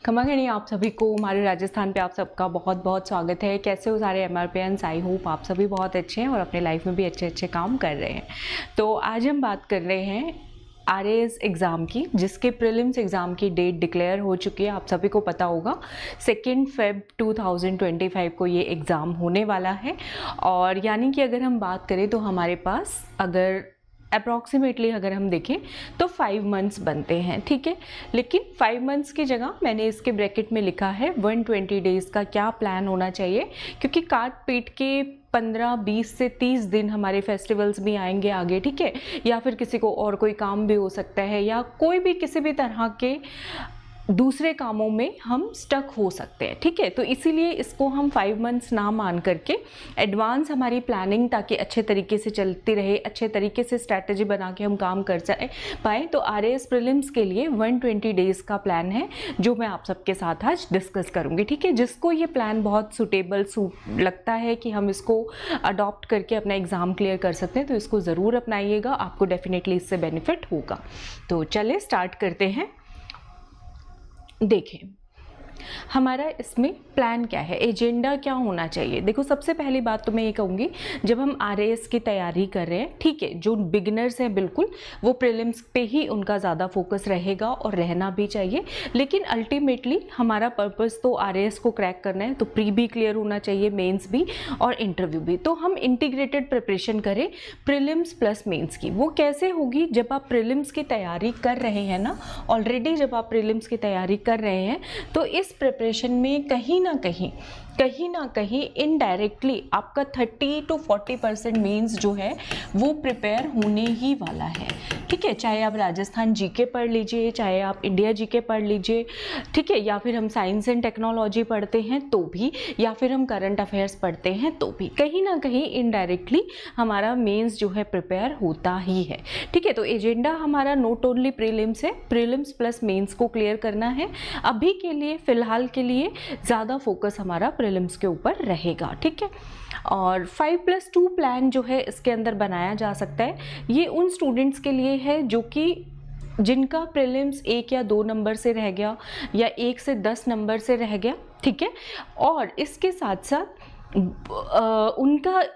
खमागणी आप सभी को हमारे राजस्थान पे आप सबका बहुत बहुत स्वागत है। कैसे हो सारे MRPNs? आई होप आप सभी बहुत अच्छे हैं और अपने लाइफ में भी अच्छे अच्छे काम कर रहे हैं। तो आज हम बात कर रहे हैं RAS एग्ज़ाम की, जिसके प्रीलिम्स एग्ज़ाम की डेट डिक्लेयर हो चुकी है। आप सभी को पता होगा 2 फ़रवरी 2025 को ये एग्ज़ाम होने वाला है। और यानी कि अगर हम बात करें तो हमारे पास अगर अप्रॉक्सीमेटली अगर हम देखें तो 5 मंथ्स बनते हैं, ठीक है। लेकिन 5 मंथ्स की जगह मैंने इसके ब्रैकेट में लिखा है 120 डेज़ का क्या प्लान होना चाहिए, क्योंकि काट पीट के 15, 20 से 30 दिन हमारे फेस्टिवल्स भी आएंगे आगे, ठीक है। या फिर किसी को और कोई काम भी हो सकता है, या कोई भी किसी भी तरह के दूसरे कामों में हम स्टक हो सकते हैं, ठीक है। तो इसीलिए इसको हम 5 मंथ्स ना मान करके एडवांस हमारी प्लानिंग, ताकि अच्छे तरीके से चलती रहे, अच्छे तरीके से स्ट्रैटेजी बना के हम काम कर पाए। तो RAS प्रीलिम्स के लिए 120 डेज़ का प्लान है जो मैं आप सबके साथ आज डिस्कस करूँगी, ठीक है। जिसको ये प्लान बहुत सूटेबल लगता है कि हम इसको अडॉप्ट करके अपना एग्ज़ाम क्लियर कर सकते हैं, तो इसको ज़रूर अपनाइएगा, आपको डेफिनेटली इससे बेनिफिट होगा। तो चलिए स्टार्ट करते हैं। देखें हमारा इसमें प्लान क्या है, एजेंडा क्या होना चाहिए। देखो, सबसे पहली बात तो मैं ये कहूँगी, जब हम RAS की तैयारी कर रहे हैं, ठीक है, जो बिगिनर्स हैं बिल्कुल वो प्रीलिम्स पे ही उनका ज़्यादा फोकस रहेगा और रहना भी चाहिए। लेकिन अल्टीमेटली हमारा पर्पस तो RAS को क्रैक करना है, तो प्री भी क्लियर होना चाहिए, मेंस भी और इंटरव्यू भी। तो हम इंटीग्रेटेड प्रिपरेशन करें प्रीलिम्स प्लस मेंस की। वो कैसे होगी? जब आप प्रीलिम्स की तैयारी कर रहे हैं ना, ऑलरेडी जब आप प्रीलिम्स की तैयारी कर रहे हैं, तो इस प्रिपरेशन में कहीं ना कहीं इनडायरेक्टली आपका 30 to 40% मीन्स जो है वो प्रिपेयर होने ही वाला है, ठीक है। चाहे आप राजस्थान GK पढ़ लीजिए, चाहे आप इंडिया GK पढ़ लीजिए, ठीक है, या फिर हम साइंस एंड टेक्नोलॉजी पढ़ते हैं तो भी, या फिर हम करंट अफेयर्स पढ़ते हैं तो भी, कहीं ना कहीं इनडायरेक्टली हमारा मेंस जो है प्रिपेयर होता ही है, ठीक है। तो एजेंडा हमारा नॉट ओनली प्रीलिम्स है, प्रीलिम्स प्लस मेंस को क्लियर करना है। अभी के लिए, फिलहाल के लिए ज़्यादा फोकस हमारा प्रीलिम्स के ऊपर रहेगा, ठीक है। और 5+2 प्लान जो है इसके अंदर बनाया जा सकता है। ये उन स्टूडेंट्स के लिए है जो कि जिनका प्रीलिम्स 1 या 2 नंबर से रह गया, या 1 से 10 नंबर से रह गया, ठीक है। और इसके साथ साथ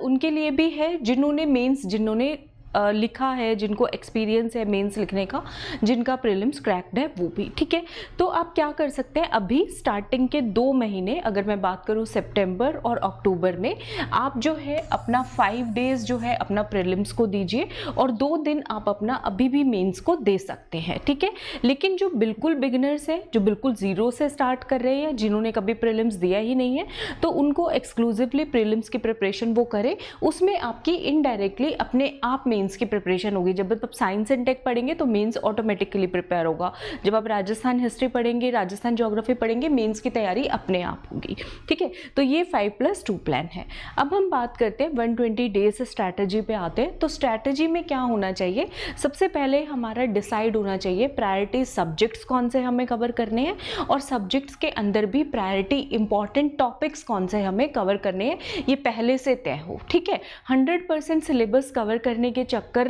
उनके लिए भी है जिन्होंने मेंस, जिन्होंने लिखा है, जिनको एक्सपीरियंस है मेंस लिखने का, जिनका प्रीलिम्स क्रैक्ड है वो भी, ठीक है। तो आप क्या कर सकते हैं, अभी स्टार्टिंग के 2 महीने, अगर मैं बात करूं सितंबर और अक्टूबर में, आप जो है अपना 5 डेज जो है अपना प्रीलिम्स को दीजिए, और 2 दिन आप अपना अभी भी मेंस को दे सकते हैं, ठीक है। लेकिन जो बिल्कुल बिगिनर्स है, जो बिल्कुल ज़ीरो से स्टार्ट कर रहे हैं, जिन्होंने कभी प्रीलिम्स दिया ही नहीं है, तो उनको एक्सक्लूसिवली प्रीलिम्स की प्रिपरेशन वो करें। उसमें आपकी इनडायरेक्टली अपने आप मेंस की प्रिपरेशन होगी। जब आप साइंस एंड टेक पढ़ेंगे तो मेंस ऑटोमेटिकली प्रिपेयर होगा। जब आप राजस्थान हिस्ट्री पढ़ेंगे, राजस्थान ज्योग्राफी पढ़ेंगे, मेंस की तैयारी अपने आप होगी, ठीक है। तो ये 5+2 प्लान है। अब हम बात करते हैं 120 डेज स्ट्रैटेजी पे आते हैं। तो स्ट्रैटेजी में क्या होना चाहिए? सबसे पहले हमारा डिसाइड होना चाहिए प्रायोरिटी सब्जेक्ट्स कौन से हमें कवर करने हैं, और सब्जेक्ट्स के अंदर भी प्रायोरिटी इंपॉर्टेंट टॉपिक्स कौन से हमें कवर करने हैं, ये पहले से तय हो, ठीक है। 100% सिलेबस कवर करने के चक्कर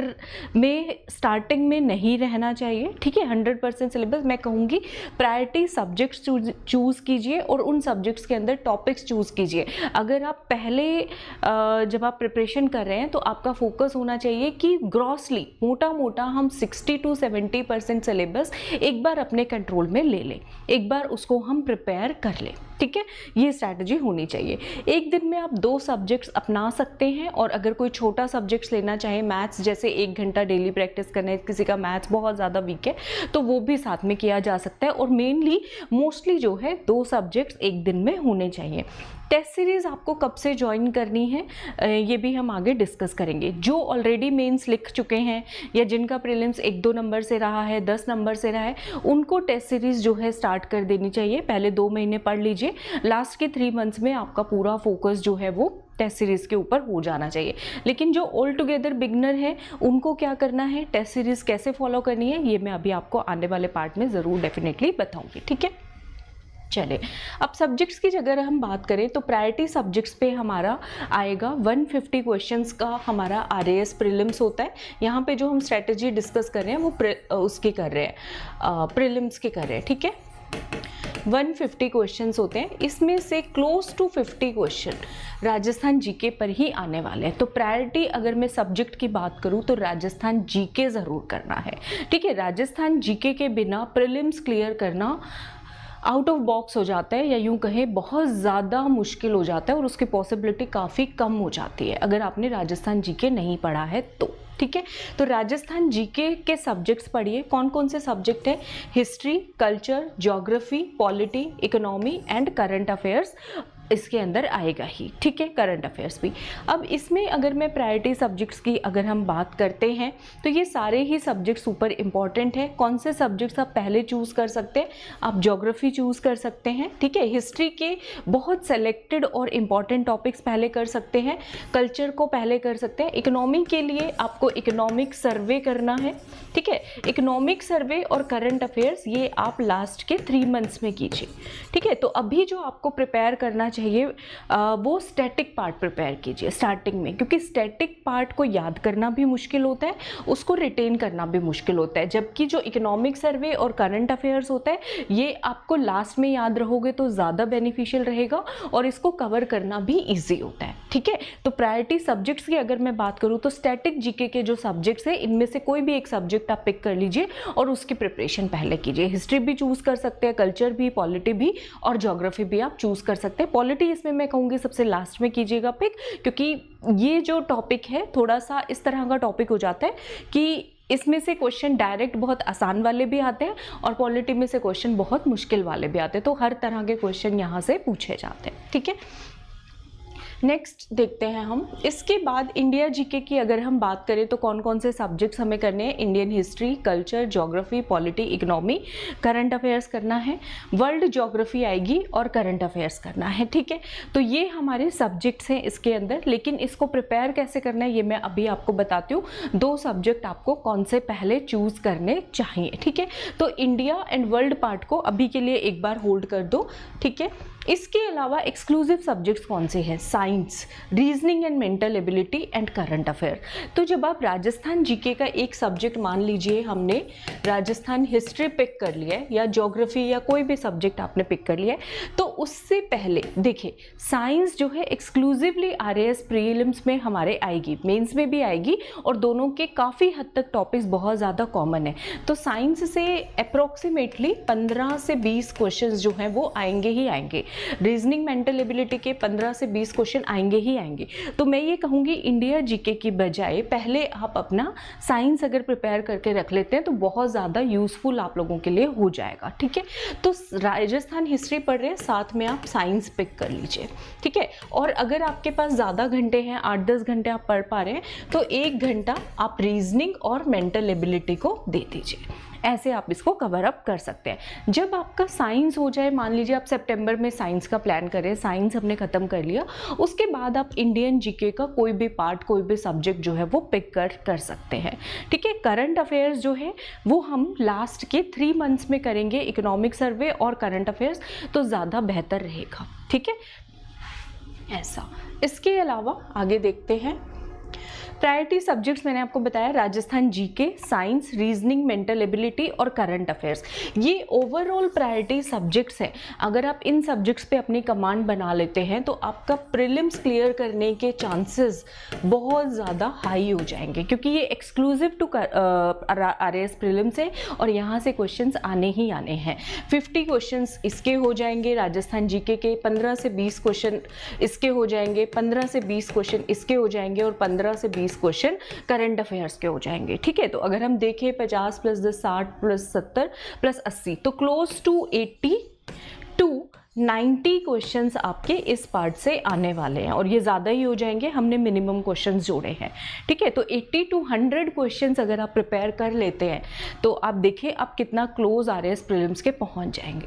में स्टार्टिंग में नहीं रहना चाहिए, ठीक है। 100% सिलेबस, मैं कहूँगी प्रायोरिटी सब्जेक्ट्स चूज़ कीजिए, और उन सब्जेक्ट्स के अंदर टॉपिक्स चूज़ कीजिए। अगर आप पहले जब आप प्रिपरेशन कर रहे हैं तो आपका फोकस होना चाहिए कि ग्रॉसली, मोटा मोटा हम 60 to 70% सिलेबस एक बार अपने कंट्रोल में ले लें, एक बार उसको हम प्रिपेयर कर लें, ठीक है। ये स्ट्रैटेजी होनी चाहिए। एक दिन में आप 2 सब्जेक्ट्स अपना सकते हैं, और अगर कोई छोटा सब्जेक्ट्स लेना चाहे, मैथ्स जैसे 1 घंटा डेली प्रैक्टिस करना है, किसी का मैथ्स बहुत ज़्यादा वीक है, तो वो भी साथ में किया जा सकता है। और मेनली मोस्टली जो है 2 सब्जेक्ट्स एक दिन में होने चाहिए। टेस्ट सीरीज़ आपको कब से ज्वाइन करनी है ये भी हम आगे डिस्कस करेंगे। जो ऑलरेडी मेंस लिख चुके हैं, या जिनका प्रीलिम्स 1-2 नंबर से रहा है, 10 नंबर से रहा है, उनको टेस्ट सीरीज़ जो है स्टार्ट कर देनी चाहिए। पहले 2 महीने पढ़ लीजिए, लास्ट के 3 मंथ्स में आपका पूरा फोकस जो है वो टेस्ट सीरीज़ के ऊपर हो जाना चाहिए। लेकिन जो ऑल टुगेदर बिगनर है, उनको क्या करना है, टेस्ट सीरीज़ कैसे फॉलो करनी है, ये मैं अभी आपको आने वाले पार्ट में ज़रूर डेफिनेटली बताऊँगी, ठीक है। चले, अब सब्जेक्ट्स की अगर हम बात करें तो प्रायोरिटी सब्जेक्ट्स पे हमारा आएगा 150 क्वेश्चंस का हमारा RAS प्रीलिम्स होता है। यहाँ पे जो हम स्ट्रेटजी डिस्कस कर रहे हैं वो उसकी कर रहे हैं, प्रीलिम्स की कर रहे हैं, ठीक है। 150 क्वेश्चंस होते हैं, इसमें से close to 50 question Rajasthan GK पर ही आने वाले हैं। तो प्रायोरिटी अगर मैं सब्जेक्ट की बात करूं तो राजस्थान जीके ज़रूर करना है, ठीक है। राजस्थान जीके के बिना प्रीलिम्स क्लियर करना आउट ऑफ बॉक्स हो जाता है, या यूं कहें बहुत ज़्यादा मुश्किल हो जाता है और उसकी पॉसिबिलिटी काफ़ी कम हो जाती है अगर आपने राजस्थान जीके नहीं पढ़ा है तो, ठीक है। तो राजस्थान जीके के सब्जेक्ट्स पढ़िए। कौन कौन से सब्जेक्ट है? History, culture, geography, polity, economy and current affairs इसके अंदर आएगा ही, ठीक है, करंट अफेयर्स भी। अब इसमें अगर मैं प्रायोरिटी सब्जेक्ट्स की अगर हम बात करते हैं तो ये सारे ही सब्जेक्ट सुपर इम्पॉर्टेंट है। कौन से सब्जेक्ट्स आप पहले चूज़ कर सकते हैं? आप ज्योग्राफी चूज़ कर सकते हैं, ठीक है। हिस्ट्री के बहुत सेलेक्टेड और इम्पॉर्टेंट टॉपिक्स पहले कर सकते हैं, कल्चर को पहले कर सकते हैं। इकोनॉमी के लिए आपको इकोनॉमिक सर्वे करना है, ठीक है। इकोनॉमिक सर्वे और करंट अफेयर्स ये आप लास्ट के 3 मंथ्स में कीजिए, ठीक है। तो अभी जो आपको प्रिपेयर करना चाहिए वो स्टैटिक पार्ट प्रिपेयर कीजिए स्टार्टिंग में, क्योंकि स्टैटिक पार्ट को याद करना भी मुश्किल होता है, उसको रिटेन करना भी मुश्किल होता है। जबकि जो इकोनॉमिक सर्वे और करंट अफेयर्स होता है ये आपको लास्ट में याद रहोगे तो ज़्यादा बेनिफिशियल रहेगा और इसको कवर करना भी ईजी होता है, ठीक है। तो प्रायोरिटी सब्जेक्ट्स की अगर मैं बात करूँ तो स्टैटिक जीके के जो सब्जेक्ट्स हैं इनमें से कोई भी एक सब्जेक्ट आप पिक कर लीजिए और उसकी प्रिपरेशन पहले कीजिए। हिस्ट्री भी चूज़ कर सकते हैं, कल्चर भी, पॉलिटी भी और ज्योग्राफी भी आप चूज़ कर सकते हैं। पॉलिटी इसमें मैं कहूँगी सबसे लास्ट में कीजिएगा पिक, क्योंकि ये जो टॉपिक है थोड़ा सा इस तरह का टॉपिक हो जाता है कि इसमें से क्वेश्चन डायरेक्ट बहुत आसान वाले भी आते हैं और पॉलिटी में से क्वेश्चन बहुत मुश्किल वाले भी आते हैं। तो हर तरह के क्वेश्चन यहाँ से पूछे जाते हैं, ठीक है। नेक्स्ट देखते हैं हम। इसके बाद इंडिया जीके की अगर हम बात करें तो कौन कौन से सब्जेक्ट्स हमें करने हैं? Indian history, culture, geography, polity, economy, current affairs करना है, वर्ल्ड ज्योग्राफी आएगी और करंट अफेयर्स करना है, ठीक है। तो ये हमारे सब्जेक्ट्स हैं इसके अंदर, लेकिन इसको प्रिपेयर कैसे करना है ये मैं अभी आपको बताती हूँ। 2 सब्जेक्ट आपको कौन से पहले चूज़ करने चाहिए, ठीक है। तो इंडिया एंड वर्ल्ड पार्ट को अभी के लिए एक बार होल्ड कर दो, ठीक है। इसके अलावा एक्सक्लूसिव सब्जेक्ट्स कौन से हैं? Science, reasoning and mental ability and current affair. तो जब आप राजस्थान जीके का एक सब्जेक्ट, मान लीजिए हमने राजस्थान हिस्ट्री पिक कर लिया है या ज्योग्राफी या कोई भी सब्जेक्ट आपने पिक कर लिया है, तो उससे पहले देखिए साइंस जो है एक्सक्लूसिवली आरएएस प्रीलिम्स में हमारे आएगी, मेंस में भी आएगी और दोनों के काफ़ी हद तक टॉपिक्स बहुत ज़्यादा कॉमन है। तो साइंस से अप्रॉक्सीमेटली 15 से 20 क्वेश्चन जो हैं वो आएंगे ही आएंगे। रीजनिंग, मेंटल एबिलिटी के 15 से 20 क्वेश्चन आएंगे ही आएंगे। तो मैं ये कहूँगी इंडिया जीके की बजाय पहले आप अपना साइंस अगर प्रिपेयर करके रख लेते हैं तो बहुत ज़्यादा यूज़फुल आप लोगों के लिए हो जाएगा, ठीक है। तो राजस्थान हिस्ट्री पढ़ रहे हैं, साथ में आप साइंस पिक कर लीजिए, ठीक है। और अगर आपके पास ज़्यादा घंटे हैं, 8-10 घंटे आप पढ़ पा रहे हैं, तो 1 घंटा आप रीजनिंग और मेंटल एबिलिटी को दे दीजिए। ऐसे आप इसको कवर अप कर सकते हैं। जब आपका साइंस हो जाए, मान लीजिए आप सितंबर में साइंस का प्लान करें, साइंस हमने ख़त्म कर लिया, उसके बाद आप इंडियन जीके का कोई भी पार्ट, कोई भी सब्जेक्ट जो है वो पिक कर सकते हैं, ठीक है। करंट अफेयर्स जो है वो हम लास्ट के 3 मंथ्स में करेंगे, इकोनॉमिक सर्वे और करंट अफेयर्स, तो ज़्यादा बेहतर रहेगा, ठीक है। ऐसा इसके अलावा आगे देखते हैं। प्रायोरिटी सब्जेक्ट्स मैंने आपको बताया Rajasthan GK, science, reasoning, mental ability और करंट अफेयर्स, ये ओवरऑल प्रायोरिटी सब्जेक्ट्स हैं। अगर आप इन सब्जेक्ट्स पे अपनी कमांड बना लेते हैं तो आपका प्रीलिम्स क्लियर करने के चांसेस बहुत ज़्यादा हाई हो जाएंगे, क्योंकि ये एक्सक्लूसिव टू आरएएस प्रीलिम्स है और यहाँ से क्वेश्चंस आने ही आने हैं। 50 क्वेश्चंस इसके हो जाएंगे राजस्थान जीके के, 15 से 20 क्वेश्चन इसके हो जाएंगे, 15 से 20 क्वेश्चन इसके हो जाएंगे और 15 से 20 क्वेश्चन करंट अफेयर्स के हो जाएंगे, ठीक है। तो अगर हम देखें 50 + 10 60 + 70 + 80 तो क्लोज टू 80 to 90 क्वेश्चंस आपके इस पार्ट से आने वाले हैं और ये ज़्यादा ही हो जाएंगे, हमने मिनिमम क्वेश्चंस जोड़े हैं, ठीक है। तो 80 to 100 क्वेश्चंस अगर आप प्रिपेयर कर लेते हैं तो आप देखिए आप कितना क्लोज आरएएस प्रीलिम्स के पहुंच जाएंगे,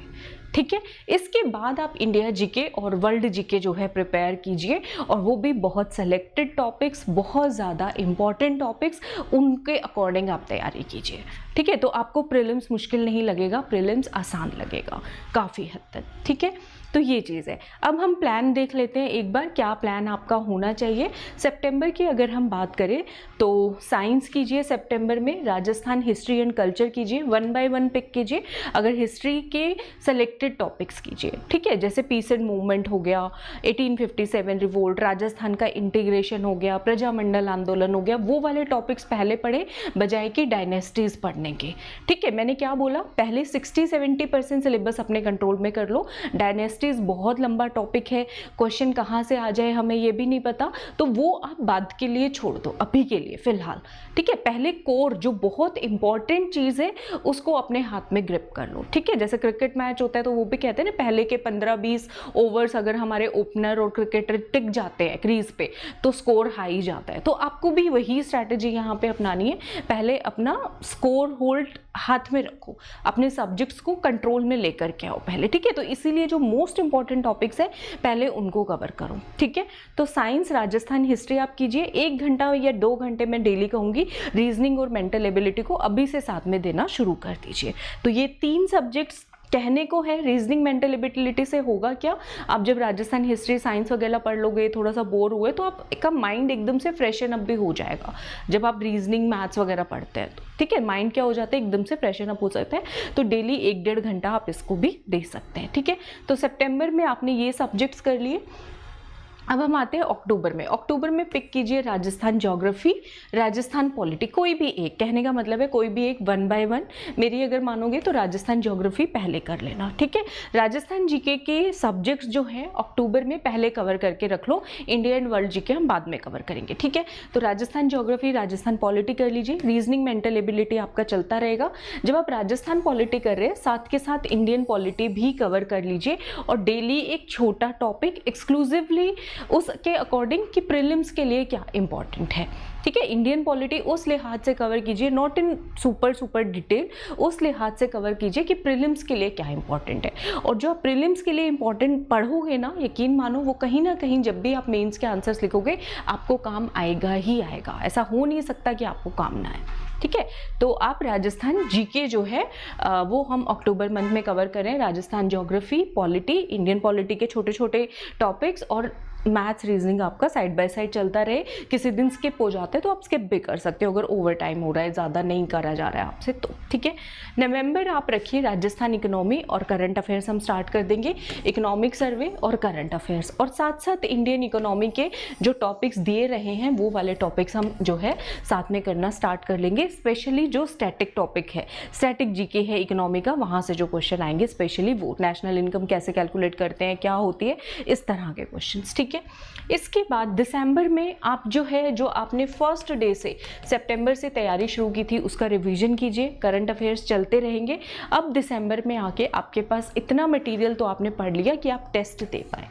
ठीक है। इसके बाद आप इंडिया जीके और वर्ल्ड जीके जो है प्रिपेयर कीजिए और वो भी बहुत सेलेक्टेड टॉपिक्स, बहुत ज़्यादा इंपॉर्टेंट टॉपिक्स, उनके अकॉर्डिंग आप तैयारी कीजिए, ठीक है। तो आपको प्रीलिम्स मुश्किल नहीं लगेगा, प्रीलिम्स आसान लगेगा काफ़ी हद तक, ठीक है। तो ये चीज़ है। अब हम प्लान देख लेते हैं एक बार, क्या प्लान आपका होना चाहिए। सितंबर की अगर हम बात करें तो साइंस कीजिए सितंबर में, राजस्थान हिस्ट्री एंड कल्चर कीजिए, 1 बाय 1 पिक कीजिए, अगर हिस्ट्री के सेलेक्टेड टॉपिक्स कीजिए, ठीक है, जैसे पीस एंड मूवमेंट हो गया, 1857 रिवोल्ट, राजस्थान का इंटीग्रेशन हो गया, प्रजामंडल आंदोलन हो गया, वो वाले टॉपिक्स पहले पढ़े बजाय कि डायनेस्टीज पढ़ने के, ठीक है। मैंने क्या बोला, पहले 60-70% सिलेबस अपने कंट्रोल में कर लो। डायनेस्टीज बहुत लंबा टॉपिक है, क्वेश्चन कहाँ से आ जाए हमें ये भी नहीं पता, तो वो आप बाद के लिए छोड़ दो अभी के लिए फिलहाल, ठीक है। पहले कोर जो बहुत इंपॉर्टेंट चीज़ है उसको अपने हाथ में ग्रिप कर लो, ठीक है। जैसे क्रिकेट मैच होता है तो वो भी कहते हैं ना, पहले के 15-20 ओवर्स अगर हमारे ओपनर और क्रिकेटर टिक जाते हैं क्रीज पे तो स्कोर हाई जाता है। तो आपको भी वही स्ट्रैटेजी यहाँ पे अपनानी है, पहले अपना स्कोर होल्ड हाथ में रखो, अपने सब्जेक्ट्स को कंट्रोल में लेकर के आओ पहले, ठीक है। तो इसीलिए जो मोस्ट इंपॉर्टेंट टॉपिक्स है पहले उनको कवर करो, ठीक है। तो साइंस, राजस्थान हिस्ट्री आप कीजिए, 1 घंटा या 2 घंटे में डेली कहूँगी। रीजनिंग और मेंटल एबिलिटी को अभी से साथ में देना शुरू कर दीजिए। तो ये 3 सब्जेक्ट्स कहने को है। रीजनिंग मेंटल एबिलिटी से होगा क्या, आप जब राजस्थान हिस्ट्री साइंस वगैरह पढ़ लोगे, थोड़ा सा बोर हुए तो आपका माइंड एकदम से फ्रेशन अप भी हो जाएगा। जब आप रीजनिंग मैथ्स वगैरह पढ़ते हैं तो, ठीक है, माइंड क्या हो जाता है, एकदम से फ्रेशन अप हो जाता है। तो डेली 1-1.5 घंटा आप इसको भी दे सकते हैं, ठीक है। तो सितंबर में आपने ये सब्जेक्ट्स कर लिए। अब हम आते हैं अक्टूबर में। अक्टूबर में पिक कीजिए राजस्थान ज्योग्राफी, राजस्थान पॉलिटी, कोई भी एक, कहने का मतलब है कोई भी एक 1 बाय 1। मेरी अगर मानोगे तो राजस्थान ज्योग्राफी पहले कर लेना, ठीक है। राजस्थान जीके के सब्जेक्ट्स जो हैं अक्टूबर में पहले कवर करके रख लो, इंडिया एंड वर्ल्ड जीके हम बाद में कवर करेंगे, ठीक है। तो राजस्थान ज्योग्राफी, राजस्थान पॉलिटी कर लीजिए। रीजनिंग मेंटल एबिलिटी आपका चलता रहेगा। जब आप राजस्थान पॉलिटी कर रहे हैं साथ के साथ इंडियन पॉलिटी भी कवर कर लीजिए, और डेली एक छोटा टॉपिक एक्सक्लूसिवली उसके अकॉर्डिंग कि प्रीलिम्स के लिए क्या इंपॉर्टेंट है, ठीक है। इंडियन पॉलिटी उस लिहाज से कवर कीजिए, नॉट इन सुपर डिटेल, उस लिहाज से कवर कीजिए कि प्रीलिम्स के लिए क्या इंपॉर्टेंट है। और जो आप प्रीलिम्स के लिए इंपॉर्टेंट पढ़ोगे ना, यकीन मानो वो कहीं ना कहीं जब भी आप मेंस के आंसर्स लिखोगे आपको काम आएगा ही आएगा। ऐसा हो नहीं सकता कि आपको काम ना आए, ठीक है। तो आप राजस्थान जीके जो है वो हम अक्टूबर मंथ में कवर करें। Rajasthan geography, polity, Indian polity के छोटे छोटे टॉपिक्स और मैथ्स रीजनिंग आपका साइड बाय साइड चलता रहे। किसी दिन स्किप हो जाते हैं तो आप स्किप भी कर सकते हो अगर ओवर टाइम हो रहा है, ज़्यादा नहीं करा जा रहा है आपसे तो, ठीक है। नवंबर आप रखिए राजस्थान इकोनॉमी और करंट अफेयर्स हम स्टार्ट कर देंगे, इकोनॉमिक सर्वे और करंट अफेयर्स, और साथ साथ इंडियन इकोनॉमी के जो टॉपिक्स दिए रहे हैं वो वाले टॉपिक्स हम जो है साथ में करना स्टार्ट कर लेंगे। स्पेशली जो स्टैटिक टॉपिक है, स्टैटिक जीके है इकोनॉमी का, वहाँ से जो क्वेश्चन आएंगे स्पेशली वो, नेशनल इनकम कैसे कैलकुलेट करते हैं, क्या होती है, इस तरह के क्वेश्चन, ठीक है। इसके बाद दिसंबर में आप जो है, जो आपने फर्स्ट डे से सितंबर से तैयारी शुरू की थी उसका रिवीजन कीजिए। करंट अफेयर्स चलते रहेंगे। अब दिसंबर में आके आपके पास इतना मटेरियल तो आपने पढ़ लिया कि आप टेस्ट दे पाए,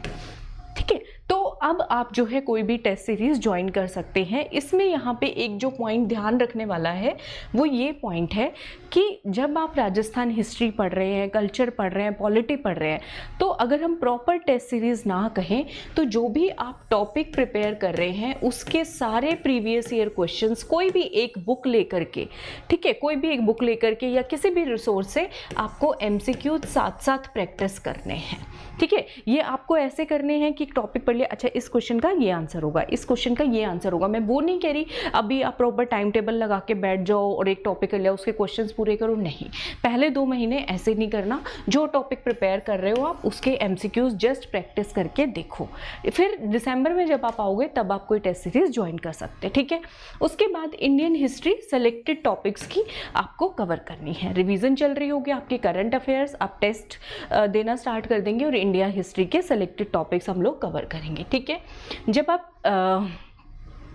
ठीक है। तो अब आप जो है कोई भी टेस्ट सीरीज ज्वाइन कर सकते हैं। इसमें यहाँ पे एक जो पॉइंट ध्यान रखने वाला है वो ये पॉइंट है कि जब आप राजस्थान हिस्ट्री पढ़ रहे हैं, कल्चर पढ़ रहे हैं, पॉलिटी पढ़ रहे हैं, तो अगर हम प्रॉपर टेस्ट सीरीज ना कहें तो जो भी आप टॉपिक प्रिपेयर कर रहे हैं उसके सारे प्रीवियस ईयर क्वेश्चंस कोई भी एक बुक लेकर के, ठीक है, कोई भी एक बुक लेकर के या किसी भी रिसोर्स से आपको एमसीक्यू साथ साथ प्रैक्टिस करने हैं, ठीक है। ये आपको ऐसे करने हैं कि टॉपिक पढ़ लिया, अच्छा इस क्वेश्चन का ये आंसर होगा, इस क्वेश्चन का ये आंसर होगा। मैं वो नहीं कह रही अभी आप प्रॉपर टाइम टेबल लगा के बैठ जाओ और एक टॉपिक कर लिया उसके क्वेश्चंस पूरे करो, नहीं। पहले 2 महीने ऐसे नहीं करना। जो टॉपिक प्रिपेयर कर रहे हो आप उसके एमसीक्यूज जस्ट प्रैक्टिस करके देखो। फिर दिसंबर में जब आप आओगे तब आप कोई टेस्ट सीरीज ज्वाइन कर सकते हैं, ठीक है। उसके बाद इंडियन हिस्ट्री सेलेक्टेड टॉपिक्स की आपको कवर करनी है। रिवीजन चल रही होगी आपकी, करंट अफेयर्स आप टेस्ट देना स्टार्ट कर देंगे और इंडिया हिस्ट्री के सेलेक्टेड टॉपिक्स हम लोग कवर करेंगे, ठीक है। जब आप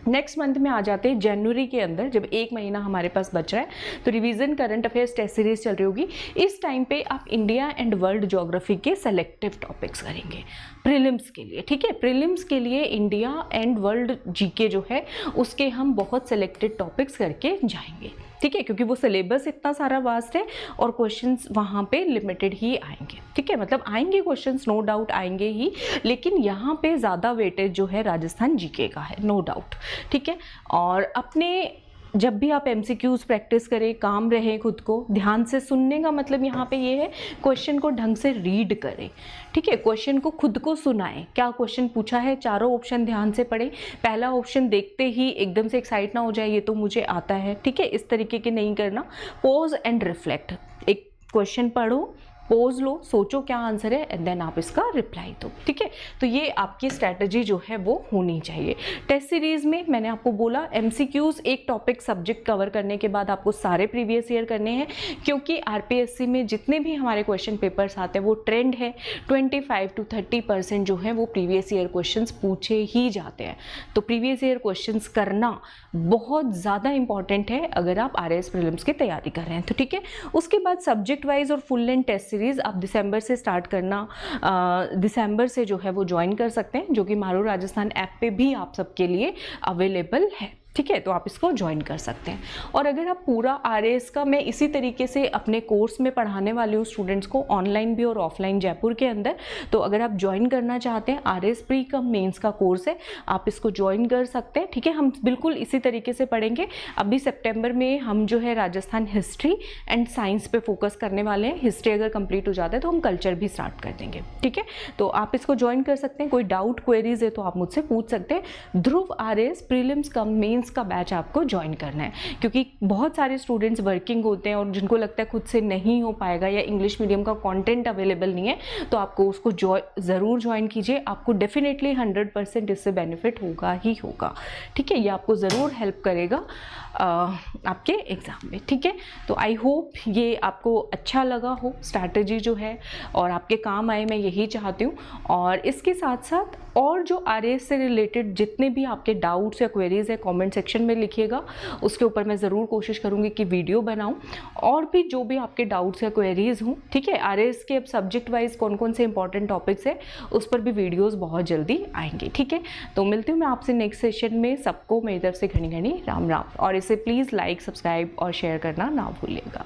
नेक्स्ट मंथ में आ जाते हैं जनवरी के अंदर, जब 1 महीना हमारे पास बच रहा है, तो revision current affairs test series चल रही होगी। इस टाइम पे आप इंडिया एंड वर्ल्ड ज्योग्राफी के सेलेक्टिव टॉपिक्स करेंगे प्रीलिम्स के लिए, ठीक है। प्रीलिम्स के लिए इंडिया एंड वर्ल्ड जीके जो है उसके हम बहुत सेलेक्टेड टॉपिक्स करके जाएंगे, ठीक है, क्योंकि वो सिलेबस इतना सारा वास्ट है और क्वेश्चंस वहाँ पे लिमिटेड ही आएंगे, ठीक है। मतलब आएंगे क्वेश्चंस, नो डाउट आएंगे ही, लेकिन यहाँ पे ज़्यादा वेटेज जो है राजस्थान जीके का है, नो डाउट, ठीक है। और अपने जब भी आप एमसीक्यूज प्रैक्टिस करें, काम रहें, खुद को ध्यान से सुनने का मतलब यहाँ पे ये है क्वेश्चन को ढंग से रीड करें, ठीक है, क्वेश्चन को खुद को सुनाएं, क्या क्वेश्चन पूछा है, चारों ऑप्शन ध्यान से पढ़ें, पहला ऑप्शन देखते ही एकदम से एक्साइट ना हो जाए ये तो मुझे आता है, ठीक है, इस तरीके के नहीं करना। पोज एंड रिफ्लेक्ट, एक क्वेश्चन पढ़ो, पोज लो, सोचो क्या आंसर है एंड देन आप इसका रिप्लाई दो, ठीक है। तो ये आपकी स्ट्रैटेजी जो है वो होनी चाहिए। टेस्ट सीरीज में मैंने आपको बोला एमसीक्यूज एक टॉपिक सब्जेक्ट कवर करने के बाद आपको सारे प्रीवियस ईयर करने हैं, क्योंकि आरपीएससी में जितने भी हमारे क्वेश्चन पेपर्स आते हैं वो ट्रेंड है 25 to 30% जो है वो प्रीवियस ईयर क्वेश्चंस पूछे ही जाते हैं। तो प्रीवियस ईयर क्वेश्चंस करना बहुत ज़्यादा इंपॉर्टेंट है अगर आप आरएएस प्रीलिम्स की तैयारी कर रहे हैं, तो ठीक है। उसके बाद सब्जेक्ट वाइज और फुल लेंथ टेस्ट सीरीज़ आप दिसंबर से स्टार्ट करना, दिसंबर से जो है वो ज्वाइन कर सकते हैं, जो कि मारू राजस्थान ऐप पे भी आप सबके लिए अवेलेबल है, ठीक है। तो आप इसको ज्वाइन कर सकते हैं। और अगर आप पूरा आरएएस का मैं इसी तरीके से अपने कोर्स में पढ़ाने वाली हूँ स्टूडेंट्स को, ऑनलाइन भी और ऑफलाइन जयपुर के अंदर, तो अगर आप ज्वाइन करना चाहते हैं, आरएएस प्री कम मेंस का कोर्स है, आप इसको ज्वाइन कर सकते हैं, ठीक है। हम बिल्कुल इसी तरीके से पढ़ेंगे। अभी सितंबर में हम जो है राजस्थान हिस्ट्री एंड साइंस पे फोकस करने वाले हैं। हिस्ट्री अगर कंप्लीट हो जाता है तो हम कल्चर भी स्टार्ट कर देंगे, ठीक है। तो आप इसको ज्वाइन कर सकते हैं। कोई डाउट क्वेरीज है तो आप मुझसे पूछ सकते हैं। ध्रुव आरएएस प्रीलिम्स कम मेंस का बैच आपको ज्वाइन करना है, क्योंकि बहुत सारे स्टूडेंट्स वर्किंग होते हैं और जिनको लगता है खुद से नहीं हो पाएगा या इंग्लिश मीडियम का कंटेंट अवेलेबल नहीं है, तो आपको उसको ज़रूर ज्वाइन कीजिए। आपको डेफिनेटली 100% इससे बेनिफिट होगा ही होगा, ठीक है। ये आपको ज़रूर हेल्प करेगा आपके एग्ज़ाम में, ठीक है। तो आई होप ये आपको अच्छा लगा हो स्ट्रैटेजी जो है और आपके काम आए, मैं यही चाहती हूँ। और इसके साथ साथ और जो आरएएस से रिलेटेड जितने भी आपके डाउट्स या क्वेरीज है कमेंट सेक्शन में लिखिएगा, उसके ऊपर मैं ज़रूर कोशिश करूँगी कि वीडियो बनाऊँ। और भी जो भी आपके डाउट्स या क्वेरीज हों, ठीक है, आरएएस के अब सब्जेक्ट वाइज कौन कौन से इंपॉर्टेंट टॉपिक्स है उस पर भी वीडियोज़ बहुत जल्दी आएंगे, ठीक है। तो मिलती हूँ मैं आपसे नेक्स्ट सेशन में। सबको मेरी तरफ से घनी घनी राम राम, और इसे प्लीज़ लाइक, सब्सक्राइब और शेयर करना ना भूलिएगा।